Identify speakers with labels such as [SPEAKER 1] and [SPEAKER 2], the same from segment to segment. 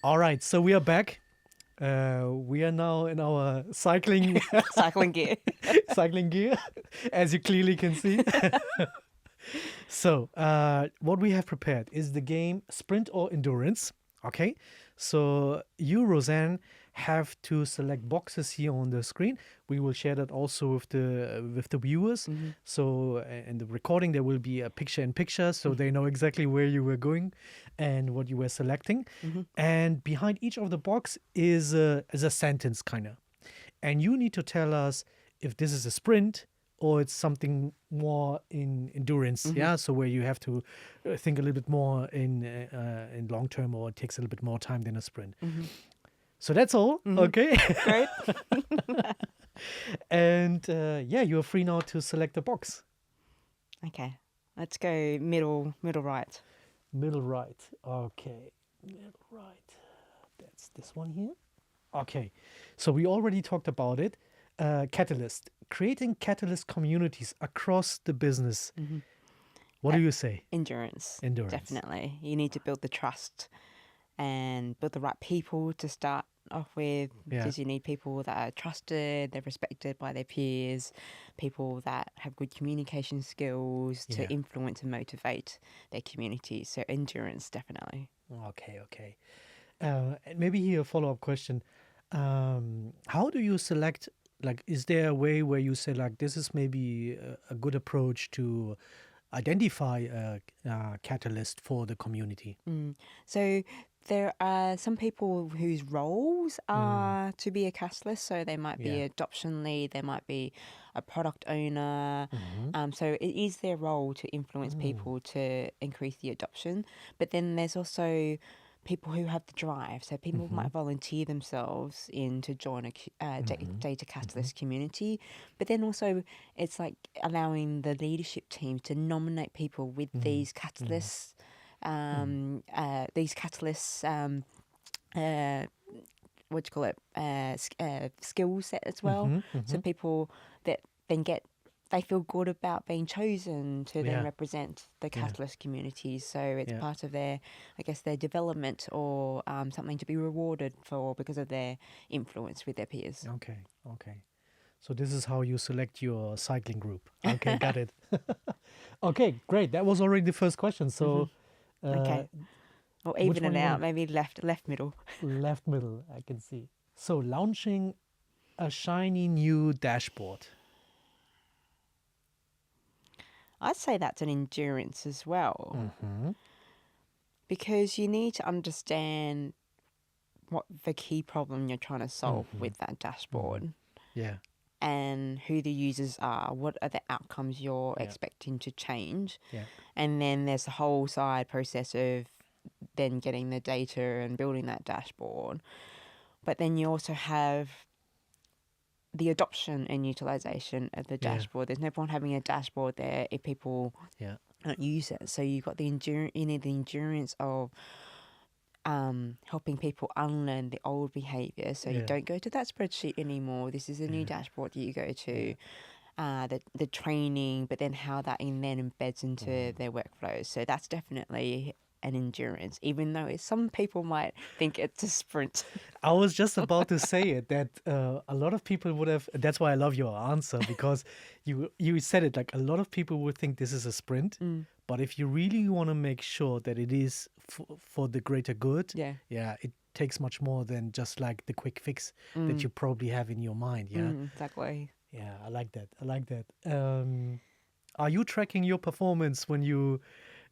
[SPEAKER 1] All right, so we are back. We are now in our cycling
[SPEAKER 2] Cycling gear.
[SPEAKER 1] cycling gear, as you clearly can see. So, what we have prepared is the game Sprint or Endurance. Okay, so you, Rosanne, have to select boxes here on the screen. We will share that also with the viewers.
[SPEAKER 2] Mm-hmm.
[SPEAKER 1] So, in the recording, there will be a picture-in-picture, so they know exactly where you were going and what you were selecting.
[SPEAKER 2] Mm-hmm.
[SPEAKER 1] And behind each of the box is a sentence, kind of. And you need to tell us if this is a sprint or it's something more in endurance.
[SPEAKER 2] Mm-hmm.
[SPEAKER 1] Yeah, so where you have to think a little bit more in long term, or it takes a little bit more time than a sprint.
[SPEAKER 2] Mm-hmm.
[SPEAKER 1] So that's all.
[SPEAKER 2] Mhm.
[SPEAKER 1] Okay.
[SPEAKER 2] Great.
[SPEAKER 1] And yeah, you're free now to select the box.
[SPEAKER 2] Okay. Let's go middle right.
[SPEAKER 1] Middle right. Okay. Middle right. That's this one here. Okay. So we already talked about it. Catalyst. Creating catalyst communities across the business.
[SPEAKER 2] Mm-hmm.
[SPEAKER 1] What do you say?
[SPEAKER 2] Endurance.
[SPEAKER 1] Endurance.
[SPEAKER 2] Definitely. You need to build the trust and build the right people to start off with,
[SPEAKER 1] Yeah.
[SPEAKER 2] because you need people that are trusted, they're respected by their peers, people that have good communication skills to
[SPEAKER 1] Yeah.
[SPEAKER 2] influence and motivate their community. So endurance, definitely.
[SPEAKER 1] Okay. And maybe here a follow-up question. How do you select, like, is there a way where you say, like, this is maybe a good approach to identify a catalyst for the community?
[SPEAKER 2] So there are some people whose roles are to be a catalyst. So they might be
[SPEAKER 1] Yeah.
[SPEAKER 2] an adoption lead, they might be a product owner.
[SPEAKER 1] Mm-hmm.
[SPEAKER 2] So it is their role to influence people to increase the adoption. But then there's also people who have the drive. So people might volunteer themselves in to join a data catalyst community. But then also it's like allowing the leadership team to nominate people with these catalysts. These catalysts, what do you call it, skill set as well. So people that then they feel good about being chosen to
[SPEAKER 1] Yeah.
[SPEAKER 2] then represent the catalyst community. So it's
[SPEAKER 1] Yeah.
[SPEAKER 2] part of their, I guess, their development or something to be rewarded for because of their influence with their peers.
[SPEAKER 1] Okay. So this is how you select your cycling group. Okay, got it. Okay, great. That was already the first question. So
[SPEAKER 2] Okay. Or
[SPEAKER 1] which
[SPEAKER 2] even
[SPEAKER 1] one
[SPEAKER 2] it
[SPEAKER 1] you
[SPEAKER 2] out,
[SPEAKER 1] wanna-
[SPEAKER 2] maybe left middle.
[SPEAKER 1] left middle, I can see. So launching a shiny new dashboard.
[SPEAKER 2] I'd say that's an endurance as well.
[SPEAKER 1] Mm-hmm.
[SPEAKER 2] Because you need to understand what the key problem you're trying to solve with that dashboard
[SPEAKER 1] Yeah.
[SPEAKER 2] and who the users are, what are the outcomes you're expecting to change.
[SPEAKER 1] Yeah.
[SPEAKER 2] And then there's the whole side process of then getting the data and building that dashboard. But then you also have the adoption and utilization of the dashboard. There's no point having a dashboard there if people
[SPEAKER 1] Yeah.
[SPEAKER 2] don't use it. So you've got the you need the endurance of helping people unlearn the old behavior. So you don't go to that spreadsheet anymore. This is a new dashboard that you go to. The training, but then how that then embeds into their workflows. So that's definitely an endurance, even though some people might think it's a sprint.
[SPEAKER 1] I was just about to say it, that a lot of people would have. That's why I love your answer, because you said it, like, a lot of people would think this is a sprint. But if you really want to make sure that it is for the greater good, it takes much more than just like the quick fix that you probably have in your mind. Yeah,
[SPEAKER 2] Exactly.
[SPEAKER 1] yeah, I like that. Are you tracking your performance when you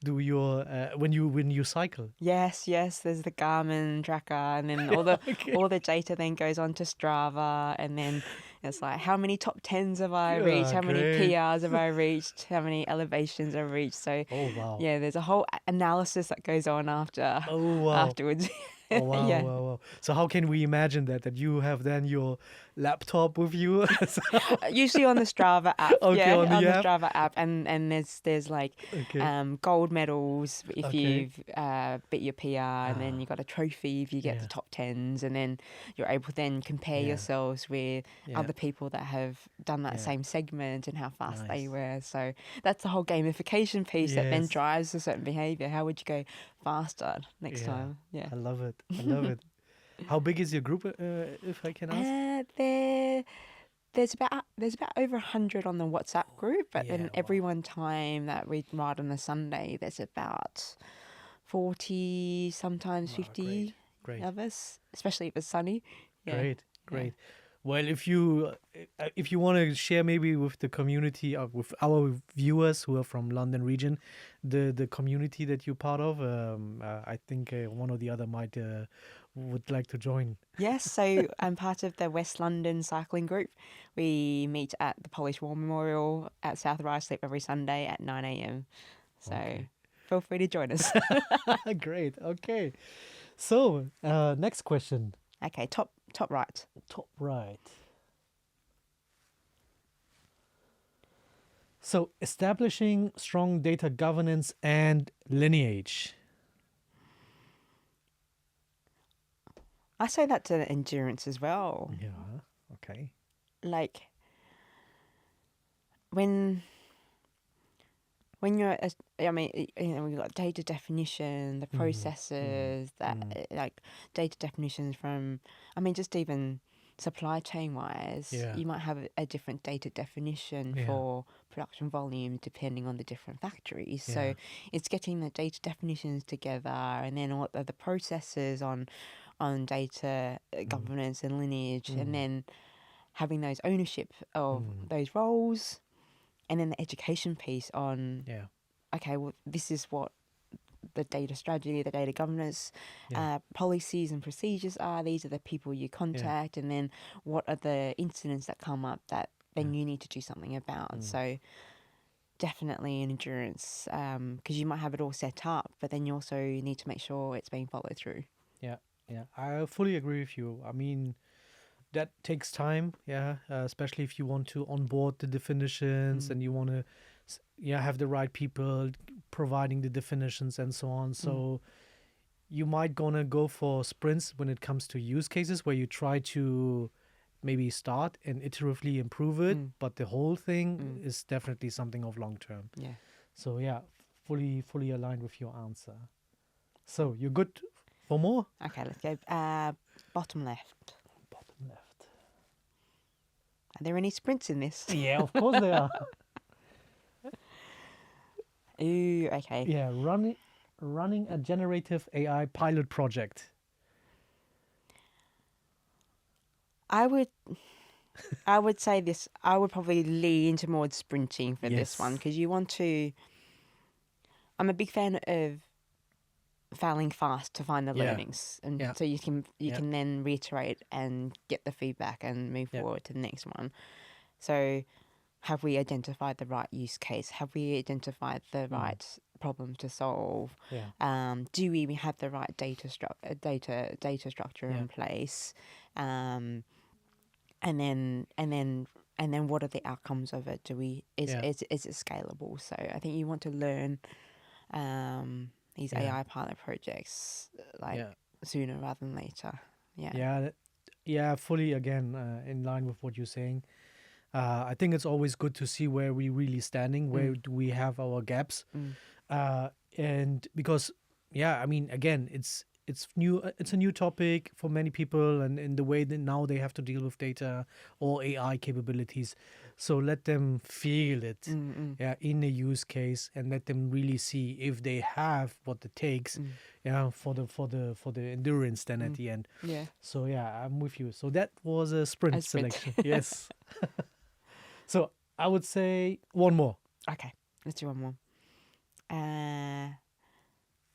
[SPEAKER 1] do your when you cycle?
[SPEAKER 2] Yes. There's the Garmin tracker, and then all the data then goes on to Strava, and then it's like how many top 10s have I reached, how many
[SPEAKER 1] great.
[SPEAKER 2] PRs have I reached, how many elevations I've reached. So
[SPEAKER 1] Oh wow.
[SPEAKER 2] yeah, there's a whole analysis that goes on
[SPEAKER 1] Oh wow.
[SPEAKER 2] afterwards.
[SPEAKER 1] Oh wow,
[SPEAKER 2] Yeah.
[SPEAKER 1] wow. So how can we imagine that you have then your laptop with you?
[SPEAKER 2] Usually on the Strava app.
[SPEAKER 1] Okay, on the app.
[SPEAKER 2] Strava app, and there's like gold medals if
[SPEAKER 1] Okay.
[SPEAKER 2] you've beat your PR, and then you got a trophy if you get the top tens, and then you're able to then compare
[SPEAKER 1] Yeah.
[SPEAKER 2] yourselves with
[SPEAKER 1] Yeah.
[SPEAKER 2] other people that have done that
[SPEAKER 1] Yeah.
[SPEAKER 2] same segment and how fast they
[SPEAKER 1] Nice.
[SPEAKER 2] were. So that's the whole gamification piece that then
[SPEAKER 1] Yes.
[SPEAKER 2] drives a certain behavior. How would you go faster next
[SPEAKER 1] Yeah.
[SPEAKER 2] time? Yeah.
[SPEAKER 1] I love it. I love it. How big is your group, if I can ask?
[SPEAKER 2] There's about over 100 on the WhatsApp group, but
[SPEAKER 1] Yeah,
[SPEAKER 2] then
[SPEAKER 1] wow.
[SPEAKER 2] every one time that we ride on a Sunday, there's about 40, sometimes
[SPEAKER 1] Wow,
[SPEAKER 2] 50
[SPEAKER 1] great.
[SPEAKER 2] of us, especially if it's sunny. Yeah.
[SPEAKER 1] Great,
[SPEAKER 2] Yeah.
[SPEAKER 1] great. Well, if you want to share maybe with the community, with our viewers who are from London region, the community that you're part of, I think one or the other might would like to join.
[SPEAKER 2] Yes, so I'm part of the West London cycling group. We meet at the Polish War Memorial at South Ruislip every Sunday at 9 a.m. So
[SPEAKER 1] Okay.
[SPEAKER 2] feel free to join us.
[SPEAKER 1] Great. Okay. So next question.
[SPEAKER 2] Okay, top right.
[SPEAKER 1] Top right. So establishing strong data governance and lineage.
[SPEAKER 2] I say that to endurance as well.
[SPEAKER 1] Yeah. Okay.
[SPEAKER 2] Like when you're, we've got data definition, the processes like data definitions from, just even supply chain wise,
[SPEAKER 1] Yeah.
[SPEAKER 2] you might have a different data definition
[SPEAKER 1] Yeah.
[SPEAKER 2] for production volume depending on the different factories.
[SPEAKER 1] Yeah.
[SPEAKER 2] So it's getting the data definitions together, and then what are the processes on data governance and lineage, and then having those ownership of those roles, and then the education piece on,
[SPEAKER 1] Yeah.
[SPEAKER 2] okay, well, this is what the data strategy, the data governance
[SPEAKER 1] Yeah.
[SPEAKER 2] policies and procedures are. These are the people you contact, and then what are the incidents that come up that then you need to do something about. So definitely an endurance, because you might have it all set up, but then you also need to make sure it's being followed through.
[SPEAKER 1] Yeah. Yeah. I fully agree with you. I mean, that takes time. Yeah. Especially if you want to onboard the definitions and you want to, have the right people providing the definitions and so on. So you might gonna go for sprints when it comes to use cases where you try to maybe start and iteratively improve it, but the whole thing is definitely something of long term.
[SPEAKER 2] Yeah.
[SPEAKER 1] So yeah, fully aligned with your answer. So you're good for more?
[SPEAKER 2] Okay, let's go bottom left.
[SPEAKER 1] Bottom left.
[SPEAKER 2] Are there any sprints in this?
[SPEAKER 1] Yeah, of course there are.
[SPEAKER 2] Ooh, okay.
[SPEAKER 1] Yeah, running a generative AI pilot project.
[SPEAKER 2] I would say this. I would probably lean towards sprinting for this one, because you want to. I'm a big fan of failing fast to find the learnings, and so you can then reiterate and get the feedback and move forward to the next one. So, have we identified the right use case? Have we identified the right problem to solve?
[SPEAKER 1] Yeah.
[SPEAKER 2] Do we have the right data structure in place? And then what are the outcomes of it? Is it scalable? So I think you want to learn these AI pilot projects sooner rather than later.
[SPEAKER 1] Yeah, fully again in line with what you're saying. I think it's always good to see where we really standing, where do we have our gaps, and because again, it's new. It's a new topic for many people, and in the way that now they have to deal with data or AI capabilities. So let them feel it, in a use case, and let them really see if they have what it takes, for the endurance. Then at the end, So I'm with you. So that was a sprint selection. Yes. So I would say one more.
[SPEAKER 2] Okay, let's do one more.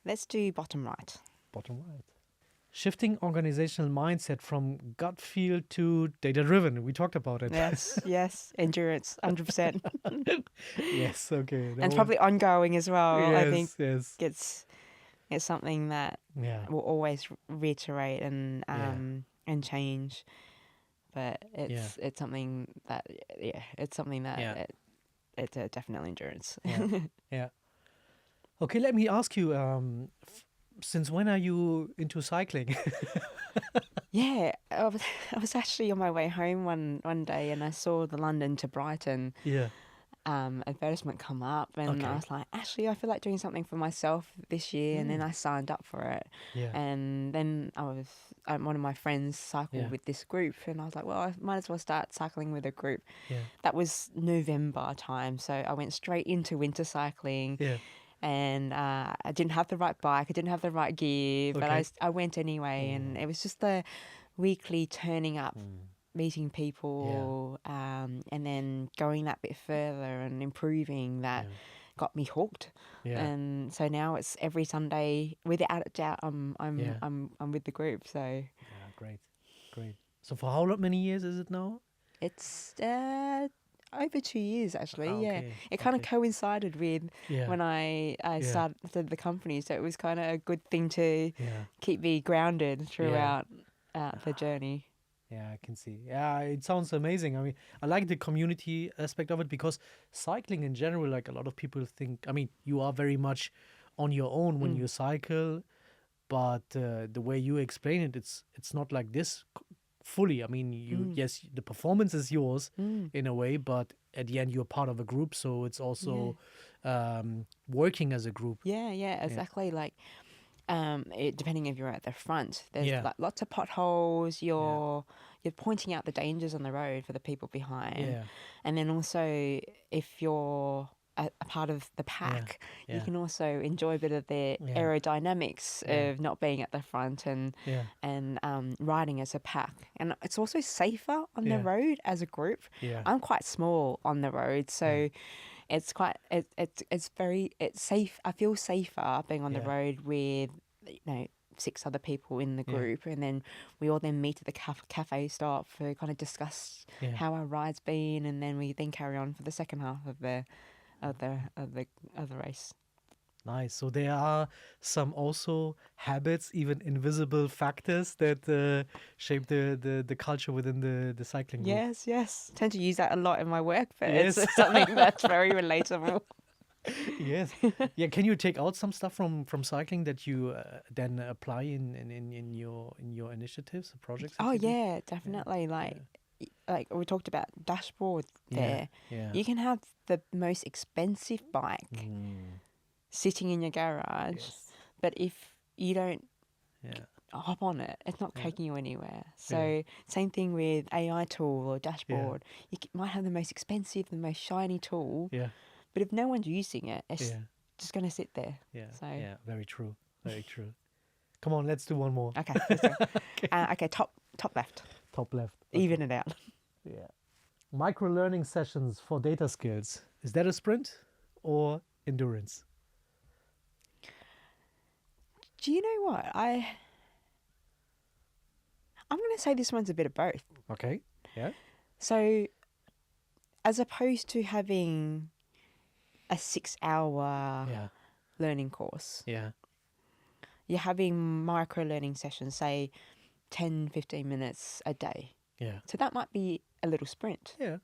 [SPEAKER 2] Let's do bottom right.
[SPEAKER 1] Bottom right. Shifting organizational mindset from gut feel to data-driven. We talked about it.
[SPEAKER 2] Yes. Endurance, 100%.
[SPEAKER 1] Yes, okay.
[SPEAKER 2] And it's probably ongoing as well.
[SPEAKER 1] Yes,
[SPEAKER 2] I think
[SPEAKER 1] yes.
[SPEAKER 2] it's something that will always reiterate and change. But it's something that it's a definitely endurance.
[SPEAKER 1] Yeah. Okay, let me ask you. since when are you into cycling?
[SPEAKER 2] Yeah, I was actually on my way home one day and I saw the London to Brighton
[SPEAKER 1] Yeah.
[SPEAKER 2] advertisement come up, and I
[SPEAKER 1] Okay.
[SPEAKER 2] was like, actually, I feel like doing something for myself this year, and then
[SPEAKER 1] Mm.
[SPEAKER 2] I signed up for it.
[SPEAKER 1] Yeah.
[SPEAKER 2] And then one of my friends cycled
[SPEAKER 1] Yeah.
[SPEAKER 2] with this group, and I was like, well, I might as well start cycling with a group.
[SPEAKER 1] Yeah.
[SPEAKER 2] That was November time, so I went straight into winter cycling.
[SPEAKER 1] Yeah.
[SPEAKER 2] And I didn't have the right bike, I didn't have the right gear, but
[SPEAKER 1] Okay.
[SPEAKER 2] I went anyway, and
[SPEAKER 1] Mm.
[SPEAKER 2] it was just the weekly turning up,
[SPEAKER 1] Mm.
[SPEAKER 2] meeting
[SPEAKER 1] Yeah.
[SPEAKER 2] people, and then going that bit further and improving that
[SPEAKER 1] Yeah.
[SPEAKER 2] got me hooked.
[SPEAKER 1] Yeah.
[SPEAKER 2] And so now it's every Sunday, without a doubt,
[SPEAKER 1] Yeah.
[SPEAKER 2] I'm with the group. So
[SPEAKER 1] Yeah. Great. Great. So for how many years is it now?
[SPEAKER 2] it's over 2 years actually.
[SPEAKER 1] Ah,
[SPEAKER 2] Yeah,
[SPEAKER 1] okay.
[SPEAKER 2] it kind of
[SPEAKER 1] Okay.
[SPEAKER 2] coincided with
[SPEAKER 1] Yeah.
[SPEAKER 2] when I
[SPEAKER 1] Yeah.
[SPEAKER 2] started the company, so it was kind of a good thing to
[SPEAKER 1] Yeah.
[SPEAKER 2] keep me grounded
[SPEAKER 1] Yeah.
[SPEAKER 2] throughout the journey.
[SPEAKER 1] Yeah, I can see. Yeah, it sounds amazing. I mean, I like the community aspect of it because cycling in general, like a lot of people think, I mean, you are very much on your own when you cycle, but the way you explain it, it's not like this fully. I mean, yes, the performance is yours in a way, but at the end you're part of a group, so it's also working as a group.
[SPEAKER 2] Yeah, exactly. Like, depending if you're at the front, there's
[SPEAKER 1] Yeah.
[SPEAKER 2] like lots of potholes. You're pointing out the dangers on the road for the people behind,
[SPEAKER 1] Yeah.
[SPEAKER 2] and then also if you're a part of the pack, you
[SPEAKER 1] Yeah.
[SPEAKER 2] can also enjoy a bit of the
[SPEAKER 1] Yeah.
[SPEAKER 2] aerodynamics
[SPEAKER 1] Yeah.
[SPEAKER 2] of not being at the front and
[SPEAKER 1] Yeah.
[SPEAKER 2] riding as a pack. And it's also safer on the
[SPEAKER 1] Yeah.
[SPEAKER 2] road as a group.
[SPEAKER 1] Yeah.
[SPEAKER 2] I'm quite small on the road, so it's quite it's safe. I feel safer being on the
[SPEAKER 1] Yeah.
[SPEAKER 2] road with 6 other people in the
[SPEAKER 1] Yeah.
[SPEAKER 2] group, and then we all then meet at the cafe stop to kind of discuss
[SPEAKER 1] Yeah.
[SPEAKER 2] how our ride's been, and then we then carry on for the second half of the race.
[SPEAKER 1] Nice. So there are some also habits, even invisible factors that shape the culture within the cycling group.
[SPEAKER 2] Yes. Tend to use that a lot in my work, but
[SPEAKER 1] Yes.
[SPEAKER 2] it's something that's very relatable.
[SPEAKER 1] Yes. Yeah. Can you take out some stuff from cycling that you then apply in your initiatives, or projects? That
[SPEAKER 2] Oh
[SPEAKER 1] you do?
[SPEAKER 2] yeah, definitely. Like we talked about dashboard there.
[SPEAKER 1] Yeah.
[SPEAKER 2] You can have the most expensive bike
[SPEAKER 1] Mm.
[SPEAKER 2] sitting in your garage,
[SPEAKER 1] Yes.
[SPEAKER 2] but if you don't
[SPEAKER 1] Yeah.
[SPEAKER 2] hop on it, it's not taking you anywhere. So
[SPEAKER 1] Yeah.
[SPEAKER 2] same thing with AI tool or dashboard. You might have the most expensive, the most shiny tool,
[SPEAKER 1] Yeah.
[SPEAKER 2] but if no one's using it, it's
[SPEAKER 1] Yeah.
[SPEAKER 2] just going to sit there.
[SPEAKER 1] Yeah.
[SPEAKER 2] So
[SPEAKER 1] Yeah. Very true. Very true. Come on, let's do one more.
[SPEAKER 2] okay, let's go. Okay, top left,
[SPEAKER 1] Top left.
[SPEAKER 2] even it out.
[SPEAKER 1] Yeah. Micro learning sessions for data skills. Is that a sprint or endurance?
[SPEAKER 2] Do you know what? I'm going to say this one's a bit of both.
[SPEAKER 1] Okay. Yeah.
[SPEAKER 2] So, as opposed to having a 6-hour
[SPEAKER 1] Yeah.
[SPEAKER 2] learning course,
[SPEAKER 1] Yeah.
[SPEAKER 2] you're having micro learning sessions, say 10, 15 minutes a day.
[SPEAKER 1] Yeah.
[SPEAKER 2] So that might be a little sprint,
[SPEAKER 1] Yeah.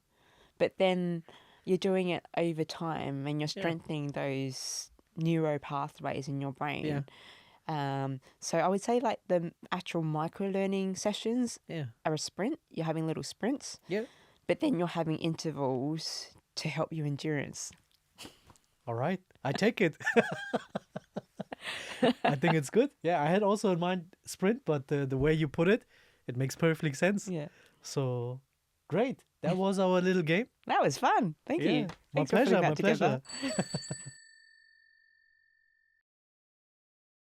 [SPEAKER 2] but then you're doing it over time and you're strengthening those neuro pathways in your brain.
[SPEAKER 1] Yeah.
[SPEAKER 2] So I would say like the actual micro learning sessions
[SPEAKER 1] Yeah.
[SPEAKER 2] are a sprint. You're having little sprints,
[SPEAKER 1] Yeah.
[SPEAKER 2] but then you're having intervals to help your endurance.
[SPEAKER 1] All right. I take it. I think it's good. Yeah. I had also in mind sprint, but the way you put it, it makes perfect sense.
[SPEAKER 2] Yeah.
[SPEAKER 1] So great. That was our little game.
[SPEAKER 2] That was fun. Thank
[SPEAKER 1] Yeah.
[SPEAKER 2] you.
[SPEAKER 1] My
[SPEAKER 2] Thanks for putting
[SPEAKER 1] pleasure.
[SPEAKER 2] that
[SPEAKER 1] My
[SPEAKER 2] together.
[SPEAKER 1] pleasure.